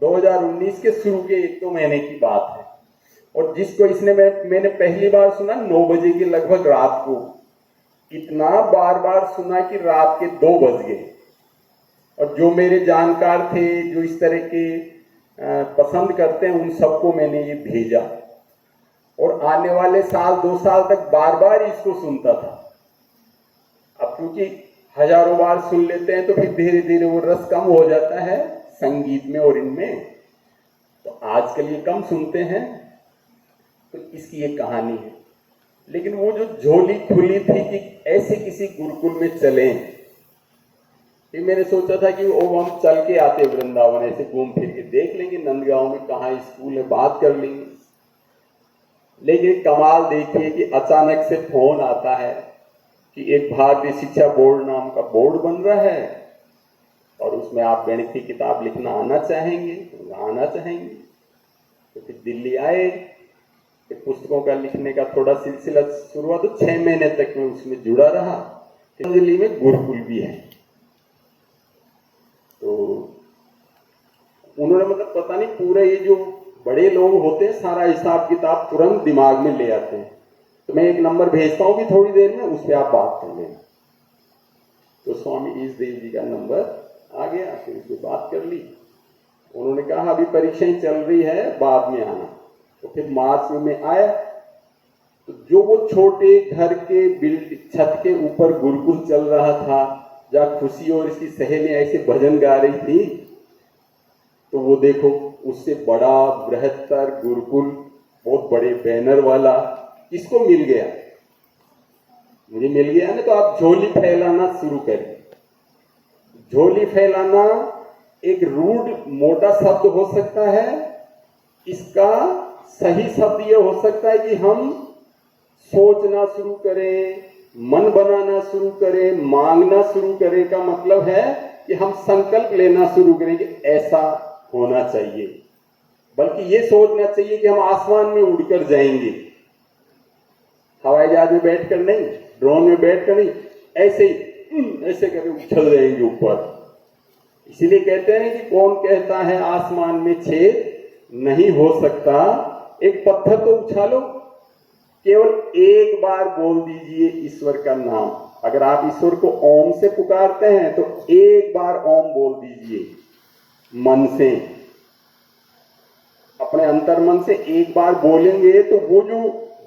2019 के शुरू के 1-2 महीने की बात है। और जिसको मैंने पहली बार सुना 9 बजे के लगभग रात को, इतना बार बार सुना कि रात के 2 बज गए। और जो मेरे जानकार थे, जो इस तरह के पसंद करते हैं, उन सबको मैंने ये भेजा। और आने वाले साल 2 साल तक बार बार इसको सुनता था। अब क्योंकि हजारों बार सुन लेते हैं तो फिर धीरे धीरे वो रस कम हो जाता है संगीत में और इनमें, तो आजकल ये कम सुनते हैं। तो इसकी एक कहानी है। लेकिन वो जो झोली खुली थी कि ऐसे किसी गुरुकुल में चलें, फिर मैंने सोचा था कि वो हम चल के आते वृंदावन, ऐसे घूम फिर के देख लेंगे नंदगांव में कहाँ स्कूल है, बात कर लेंगे। लेकिन कमाल देखिए कि अचानक से फोन आता है कि एक भारतीय शिक्षा बोर्ड नाम का बोर्ड बन रहा है और उसमें आप गणित की किताब लिखना आना चाहेंगे? आना चाहेंगे। तो फिर दिल्ली आए, फिर पुस्तकों का लिखने का थोड़ा सिलसिला शुरू हुआ। तो 6 महीने तक मैं उसमें जुड़ा रहा। दिल्ली में गुरुकुल भी है। तो उन्होंने मतलब पता नहीं पूरे ये जो बड़े लोग होते हैं सारा हिसाब किताब तुरंत दिमाग में ले आते हैं। तो मैं एक नंबर भेजता हूँ कि थोड़ी देर में, उस पर आप बात कर लेना। तो स्वामी ईशदेव जी का नंबर आ गया, फिर उस पर बात कर ली। उन्होंने कहा अभी परीक्षाएं चल रही है, बाद में आना। तो फिर मार्च में मैं आया। तो जो वो छोटे घर के छत के ऊपर गुरुकुल चल रहा था, जहाँ खुशी और इसकी सहेलियां ऐसे भजन गा रही थी, तो वो देखो उससे बड़ा बृहत्तर गुरुकुल, बहुत बड़े बैनर वाला किसको मिल गया? मुझे मिल गया ना। तो आप झोली फैलाना शुरू करें। झोली फैलाना एक रूड मोटा शब्द हो सकता है। इसका सही शब्द यह हो सकता है कि हम सोचना शुरू करें, मन बनाना शुरू करें, मांगना शुरू करें। का मतलब है कि हम संकल्प लेना शुरू करें कि ऐसा होना चाहिए। बल्कि ये सोचना चाहिए कि हम आसमान में उड़कर जाएंगे, हवाई जहाज में बैठकर नहीं, ड्रोन में बैठकर नहीं, ऐसे ही ऐसे करके उछल जाएंगे ऊपर। इसीलिए कहते हैं कि कौन कहता है आसमान में छेद नहीं हो सकता। एक पत्थर तो उछालो, केवल एक बार बोल दीजिए ईश्वर का नाम। अगर आप ईश्वर को ओम से पुकारते हैं तो एक बार ओम बोल दीजिए मन से, अपने अंतर्मन से एक बार बोलेंगे तो वो जो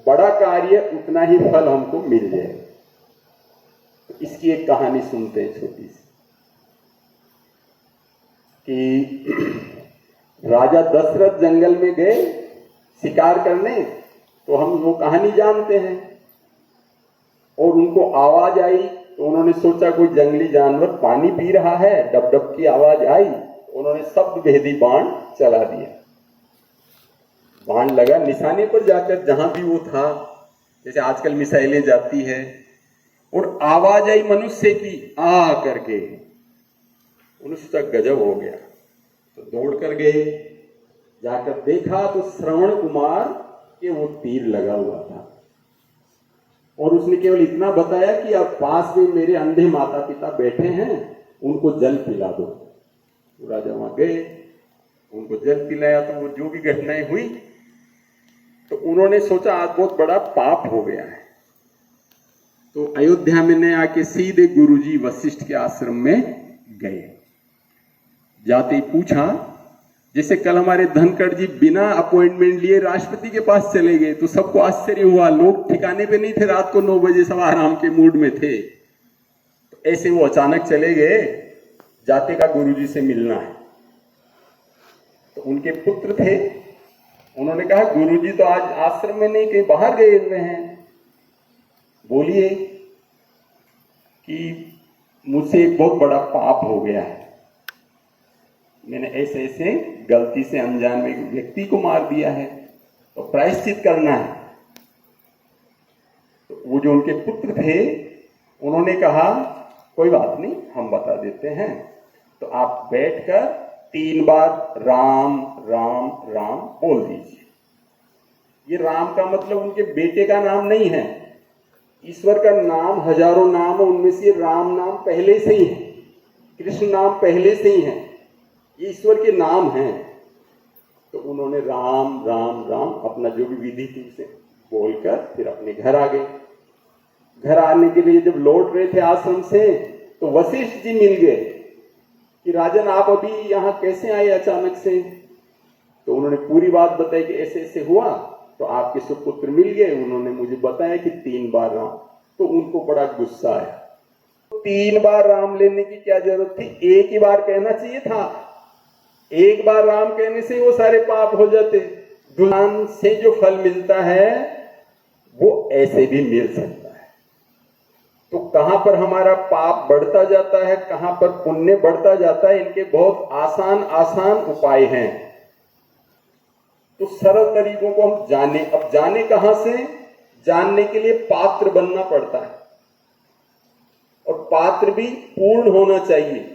बड़ा कार्य उतना ही फल हमको मिल जाएगा। तो इसकी एक कहानी सुनते हैं छोटी सी कि राजा दशरथ जंगल में गए शिकार करने। तो हम वो कहानी जानते हैं। और उनको आवाज आई तो उन्होंने सोचा कोई जंगली जानवर पानी पी रहा है, डब डब की आवाज आई। उन्होंने शब्द भेदी बाण चला दिया। बाण लगा निशाने पर जाकर, जहां भी वो था, जैसे आजकल मिसाइलें जाती है। और आवाज आई मनुष्य की, आ करके। उन्होंने सोचा गजब हो गया। तो दौड़ कर गए, जाकर देखा तो श्रवण कुमार के वो तीर लगा हुआ था। और उसने केवल इतना बताया कि अब पास में मेरे अंधे माता पिता बैठे हैं, उनको जल पिला दो। तो राजा वहां गए, उनको जल पिलाया। तो वो जो भी घटनाएं हुई, तो उन्होंने सोचा आज बहुत बड़ा पाप हो गया है। तो अयोध्या में ने आके सीधे गुरुजी वशिष्ठ के आश्रम में गए। जाते ही पूछा, जैसे कल हमारे धनखड़ जी बिना अपॉइंटमेंट लिए राष्ट्रपति के पास चले गए, तो सबको आश्चर्य हुआ। लोग ठिकाने पे नहीं थे, रात को 9 बजे सब आराम के मूड में थे। तो ऐसे वो अचानक चले गए, जाते का गुरुजी से मिलना है। तो उनके पुत्र थे, उन्होंने कहा गुरुजी तो आज आश्रम में नहीं, कहीं बाहर गए हुए हैं, बोलिए कि मुझसे एक बहुत बड़ा पाप हो गया है। मैंने ऐसे ऐसे गलती से अनजान में एक व्यक्ति को मार दिया है, तो प्रायश्चित करना है। तो वो जो उनके पुत्र थे, उन्होंने कहा कोई बात नहीं, हम बता देते हैं। तो आप बैठकर 3 बार राम राम राम बोल दीजिए। ये राम का मतलब उनके बेटे का नाम नहीं है। ईश्वर का नाम हजारों नाम है, उनमें से राम नाम पहले से ही है, कृष्ण नाम पहले से ही है। ये ईश्वर के नाम हैं। तो उन्होंने राम राम राम अपना जो भी विधि थी उसे बोलकर फिर अपने घर आ गए। घर आने के लिए जब लौट रहे थे आश्रम से तो वशिष्ठ जी मिल गए कि राजन आप अभी यहां कैसे आए अचानक से। तो उन्होंने पूरी बात बताई कि ऐसे ऐसे हुआ, तो आपके सुपुत्र मिल गए, उन्होंने मुझे बताया कि 3 बार राम। तो उनको बड़ा गुस्सा आया। 3 बार राम लेने की क्या जरूरत थी, एक ही बार कहना चाहिए था। एक बार राम कहने से वो सारे पाप हो जाते। दुल्हन से जो फल मिलता है वो ऐसे भी मिल सकता है। तो कहां पर हमारा पाप बढ़ता जाता है, कहां पर पुण्य बढ़ता जाता है, इनके बहुत आसान आसान उपाय हैं। तो सरल तरीकों को हम जाने। अब जाने कहां से, जानने के लिए पात्र बनना पड़ता है, और पात्र भी पूर्ण होना चाहिए।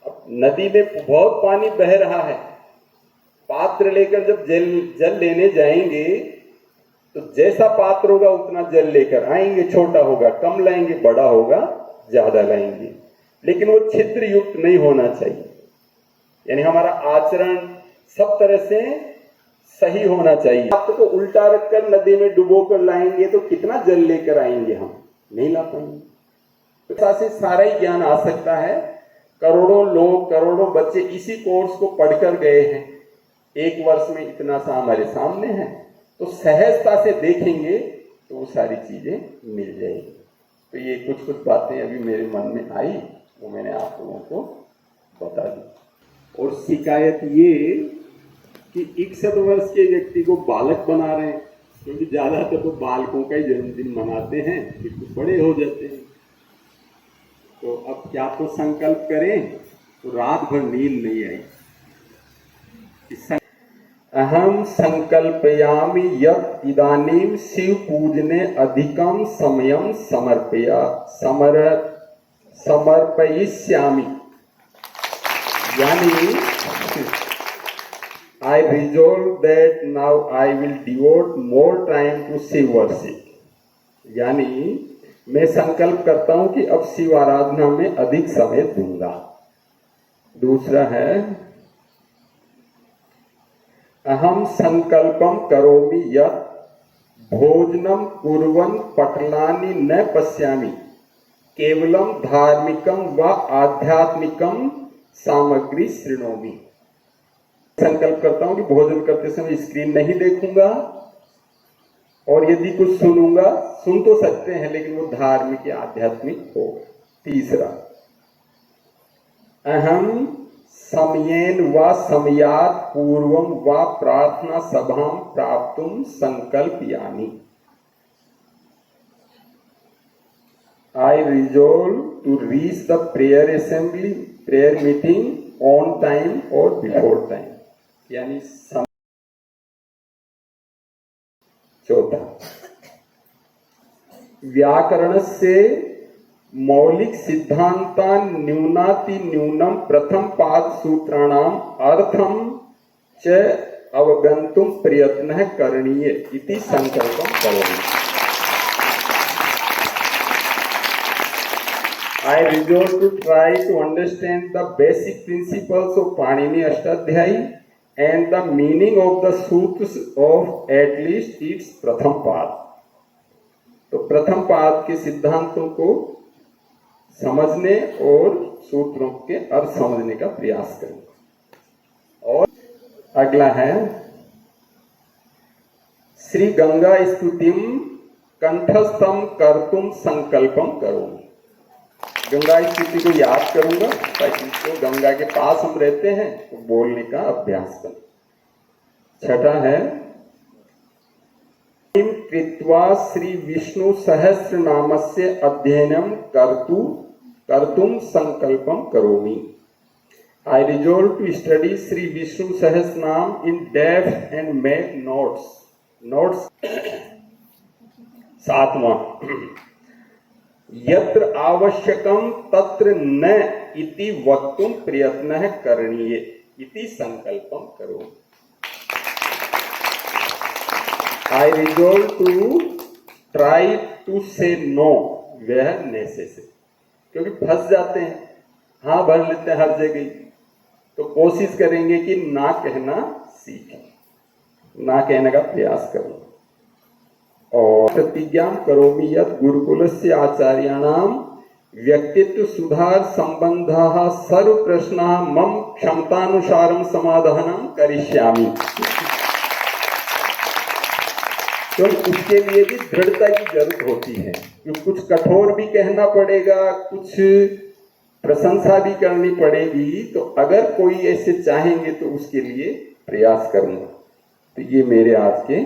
अब नदी में बहुत पानी बह रहा है, पात्र लेकर जब जल लेने जाएंगे तो जैसा पात्र होगा उतना जल लेकर आएंगे। छोटा होगा कम लाएंगे, बड़ा होगा ज्यादा लाएंगे, लेकिन वो छिद्र युक्त नहीं होना चाहिए। यानी हमारा आचरण सब तरह से सही होना चाहिए। पात्र को उल्टा रखकर नदी में डुबो कर लाएंगे तो कितना जल लेकर आएंगे, हम नहीं ला पाएंगे। तो से सारा ही ज्ञान आ सकता है। करोड़ों लोग, करोड़ों बच्चे इसी कोर्स को पढ़कर गए हैं। 1 वर्ष में इतना सा हमारे सामने है, तो सहजता से देखेंगे तो वो सारी चीजें मिल जाएगी। तो ये कुछ कुछ बातें अभी मेरे मन में आई, वो मैंने आप लोगों को बता दी। और शिकायत ये कि 61 वर्ष के व्यक्ति को बालक बना रहे हैं, क्योंकि ज्यादातर तो बालकों का ही जन्मदिन मनाते हैं, फिर तो बड़े हो जाते हैं। तो अब क्या तो संकल्प करें, तो रात भर नींद नहीं आई। अहम संकल्पयामि यत् इदानीं शिव पूजने अधिकम समयम समर्पयिष्यामि। यानी I resolve that now I will devote more time to Shiv worship। यानी मैं संकल्प करता हूं कि अब शिव आराधना में अधिक समय दूंगा। दूसरा है अहम संकल्पम करोमि यत् भोजनम कुर्वन् पटलानि न पश्यामि केवलम धार्मिकम व आध्यात्मिकम सामग्री शृणोमि। संकल्प करता हूं कि भोजन करते समय स्क्रीन नहीं देखूंगा, और यदि कुछ सुनूंगा, सुन तो सकते हैं लेकिन वो धार्मिक या आध्यात्मिक होगा। तीसरा अहम समयेन व समयात् पूर्वम व प्रार्थना सभाम प्राप्तुम संकल्पयामि। I resolve to reach the prayer meeting on time or before time। यानी चौथा व्याकरण से मौलिक सिद्धांतान न्यूनाति न्यूनम प्रथम पाद सूत्राणाम अर्थम च अवगंतुम प्रयत्नः करणीय इति संकल्पम करोमि। I resolve to try to understand the basic principles of Panini Ashtadhyayi and the meaning of the sutras of at least its प्रथम पाद। तो प्रथम पाद के सिद्धांतों को समझने और सूत्रों के अर्थ समझने का प्रयास करें। और अगला है श्री गंगा स्तुतिम कंठस्थम कर्तुम संकल्पम करोमि। गंगा स्तुति को याद करूंगा ताकि तो गंगा के पास हम रहते हैं तो बोलने का अभ्यास करें। छठा है कृत्वा श्री विष्णु सहस्र नामस्य अध्ययनम कर्तुम संकल्पम करोमि। I resolve to study Sri Vishnu Sahasranam in depth and make notes। सातवां यत्र आवश्यकम तत्र न इति वक्तुम प्रयत्नः करणीय इति संकल्पम करो। I resolve to try to say no where necessary। क्योंकि फंस जाते हैं, हाँ भर लेते हैं हर जगह, तो कोशिश करेंगे कि ना कहना सीखें, ना कहने का प्रयास करो। और प्रतिज्ञा करोमि यत् गुरुकुलस्य आचार्याणाम व्यक्तित्व सुधार संबंधाः सर्व प्रश्नाः मम क्षमतानुसारं समाधानं करिष्यामि। तो उसके लिए भी दृढ़ता की जरूरत होती है, क्योंकि कुछ कठोर भी कहना पड़ेगा, कुछ प्रशंसा भी करनी पड़ेगी। तो अगर कोई ऐसे चाहेंगे तो उसके लिए प्रयास करूंगा। तो ये मेरे आज के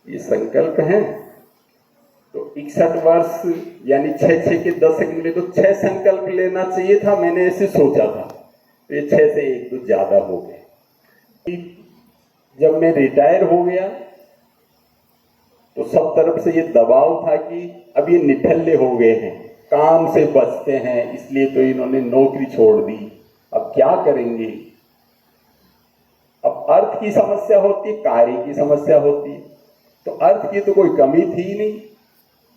ये संकल्प हैं। तो 61 वर्ष यानी 6 के 10 मिले तो 6 संकल्प लेना चाहिए था, मैंने ऐसे सोचा था। तो ये 6 से 1 तो ज्यादा हो गए। जब मैं रिटायर हो गया तो सब तरफ से ये दबाव था कि अब ये निठल्ले हो गए हैं, काम से बचते हैं, इसलिए तो इन्होंने नौकरी छोड़ दी, अब क्या करेंगे। अब अर्थ की समस्या होती है, कार्य की समस्या होती है। तो अर्थ की तो कोई कमी थी ही नहीं,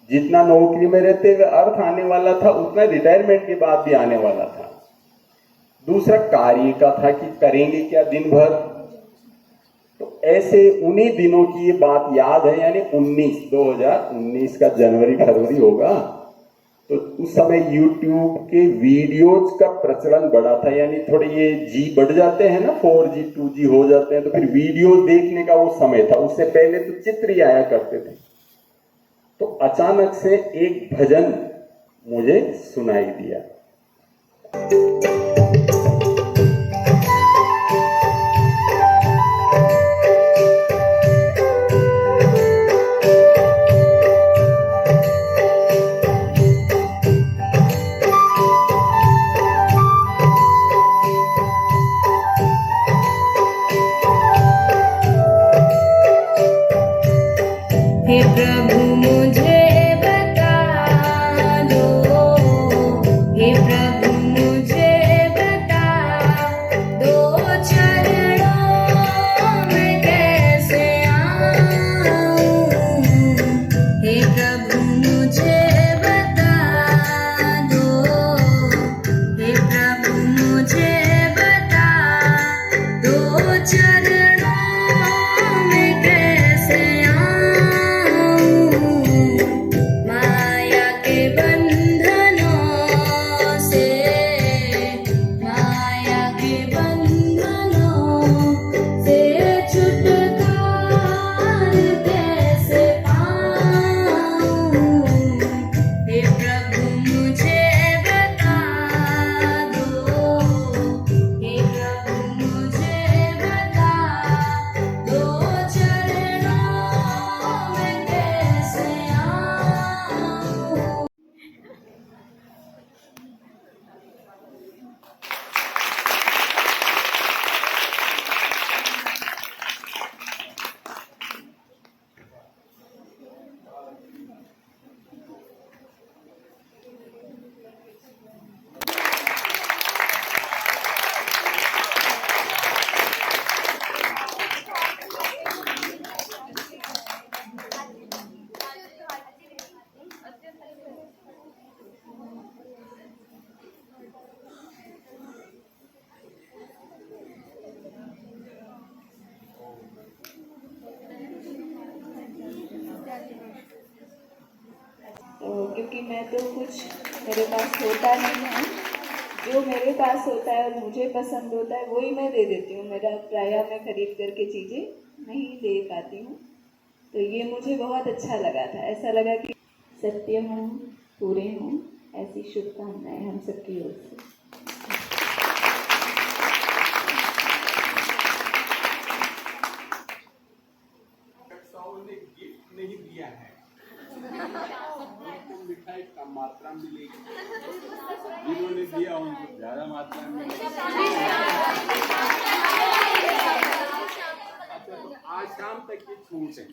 जितना नौकरी में रहते हुए अर्थ आने वाला था उतना रिटायरमेंट के बाद भी आने वाला था। दूसरा कार्य का था कि करेंगे क्या दिन भर। तो ऐसे उन्हीं दिनों की ये बात याद है, यानी 2019 का जनवरी फरवरी होगा। तो उस समय YouTube के वीडियोज का प्रचलन बढ़ा था, यानी थोड़े ये जी बढ़ जाते हैं ना, 4G 2G हो जाते हैं, तो फिर वीडियो देखने का वो समय था। उससे पहले तो चित्र ही आया करते थे। तो अचानक से एक भजन मुझे सुनाई दिया। हे प्रभु मुझे बता दो, हे प्रभु मुझे बता दो, चरणों में कैसे आऊं। हे प्रभु मुझे बता दो, हे प्रभु मुझे बता दो, चरणों में कैसे क्योंकि मैं तो कुछ मेरे पास होता नहीं है, जो मेरे पास होता है और मुझे पसंद होता है वही मैं दे देती हूँ। मेरा प्रायः मैं खरीद करके चीज़ें नहीं ले पाती हूँ। तो ये मुझे बहुत अच्छा लगा था, ऐसा लगा कि सत्य हूँ, पूरे हूँ, ऐसी शुभकामनाएं हम सबकी ओर से। नहीं दिया है, उनको मिठाई कम मात्रा में मिलेगी, जिन्होंने दिया उनको ज्यादा मात्रा में मिलेगी। अच्छा, तो आज शाम तक ये छूट है।